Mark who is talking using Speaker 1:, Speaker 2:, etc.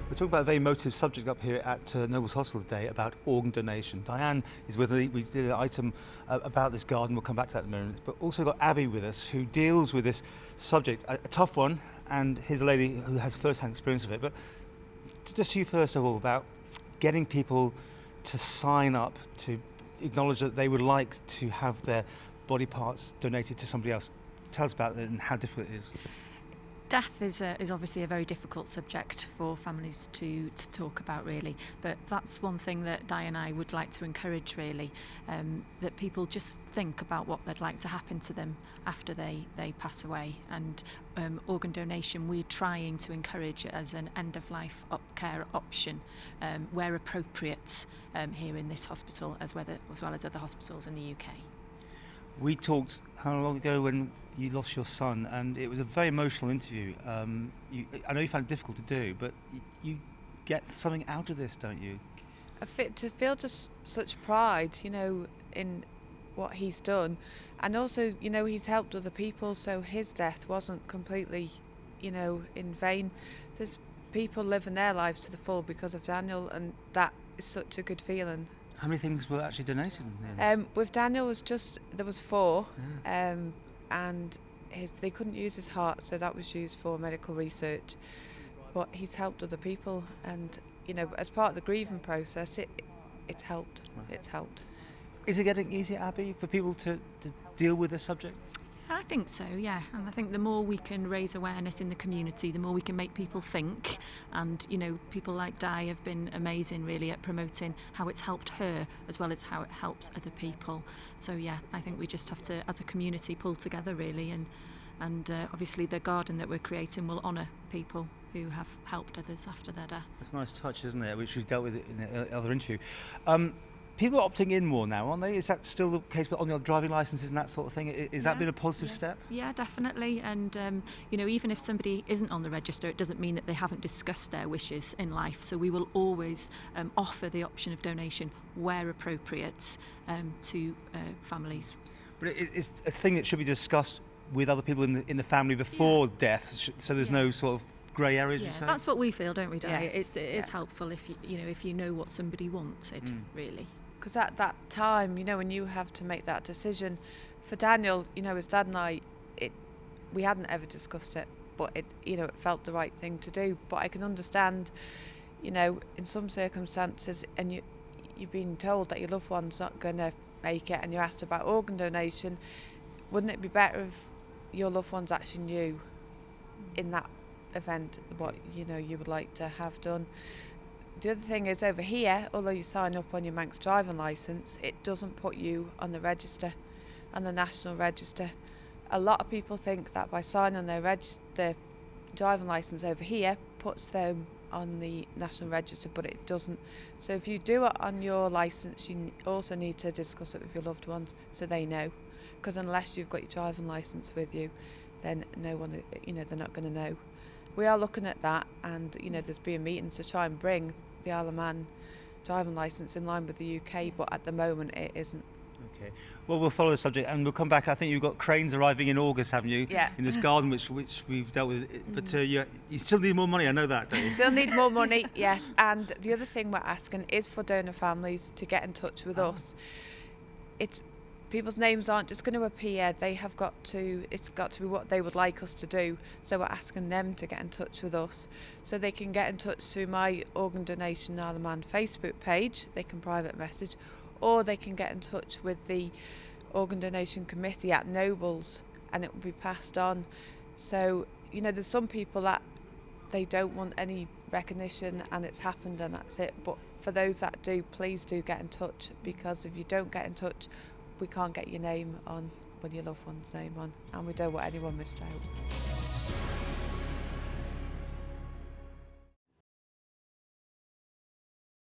Speaker 1: We're talking about a very emotive subject up here at Nobles Hospital today about organ donation. Diane is with me. We did an item about this garden. We'll come back to that in a moment. But also got Abby with us, who deals with this subject, a tough one, and here's a lady who has first-hand experience of it. But just to you first of all about getting people to sign up to acknowledge that they would like to have their body parts donated to somebody else. Tell us about it and how difficult it is.
Speaker 2: Death is obviously a very difficult subject for families to talk about, really. But that's one thing that Di and I would like to encourage, really, that people just think about what they'd like to happen to them after they pass away. And organ donation, we're trying to encourage it as an end-of-life care option where appropriate here in this hospital, as well as other hospitals in the UK. We
Speaker 1: talked how long ago when you lost your son, and it was a very emotional interview. I know you found it difficult to do, but you get something out of this, don't you?
Speaker 3: To feel just such pride, in what he's done, and also, he's helped other people, so his death wasn't completely, in vain. There's people living their lives to the full because of Daniel, and that is such a good feeling.
Speaker 1: How many things were actually donated?
Speaker 3: With Daniel, there was 4, and they couldn't use his heart, so that was used for medical research. But he's helped other people, and as part of the grieving process, it's helped. Right. It's helped.
Speaker 1: Is it getting easier, Abby, for people to deal with this subject?
Speaker 2: I think so, yeah. And I think the more we can raise awareness in the community, the more we can make people think. And, people like Di have been amazing, really, at promoting how it's helped her as well as how it helps other people. So, yeah, I think we just have to, as a community, pull together, really. And obviously the garden that we're creating will honour people who have helped others after their death.
Speaker 1: That's a nice touch, isn't it, which we've dealt with in the other interview. People are opting in more now, aren't they? Is that still the case on your driving licences and that sort of thing? Is that been a positive step?
Speaker 2: Yeah, definitely. And, even if somebody isn't on the register, it doesn't mean that they haven't discussed their wishes in life. So we will always offer the option of donation where appropriate to families.
Speaker 1: But it's a thing that should be discussed with other people in the family before death, so there's no sort of grey areas.
Speaker 2: Yeah, that's what we feel, don't we, Di? Yes. It is helpful if you know what somebody wanted, really.
Speaker 3: Because at that time, when you have to make that decision, for Daniel, his dad and I, we hadn't ever discussed it, but it felt the right thing to do. But I can understand, in some circumstances, and you've been told that your loved one's not going to make it, and you're asked about organ donation. Wouldn't it be better if your loved ones actually knew in that event what you would like to have done? The other thing is, over here, although you sign up on your Manx driving licence, it doesn't put you on the register, on the national register. A lot of people think that by signing their driving licence over here puts them on the national register, but it doesn't. So if you do it on your licence, you also need to discuss it with your loved ones so they know. Because unless you've got your driving licence with you, then no one, they're not going to know. We are looking at that, and there's been meetings to try and bring the Isle of Man driving licence in line with the UK, but at the moment it isn't.
Speaker 1: Okay. Well, we'll follow the subject and we'll come back. I think you've got cranes arriving in August, haven't you?
Speaker 3: Yeah.
Speaker 1: In this garden, which we've dealt with. But you still need more money. I know that, don't you?
Speaker 3: Still need more money, yes. And the other thing we're asking is for donor families to get in touch with us. People's names aren't just going to appear. It's got to be what they would like us to do. So we're asking them to get in touch with us. So they can get in touch through my Organ Donation Isle of Man Facebook page. They can private message, or they can get in touch with the Organ Donation Committee at Nobles, and it will be passed on. So, there's some people that they don't want any recognition and it's happened and that's it. But for those that do, please do get in touch, because if you don't get in touch, we can't get your name on, your loved one's name on, and we don't want anyone missed out.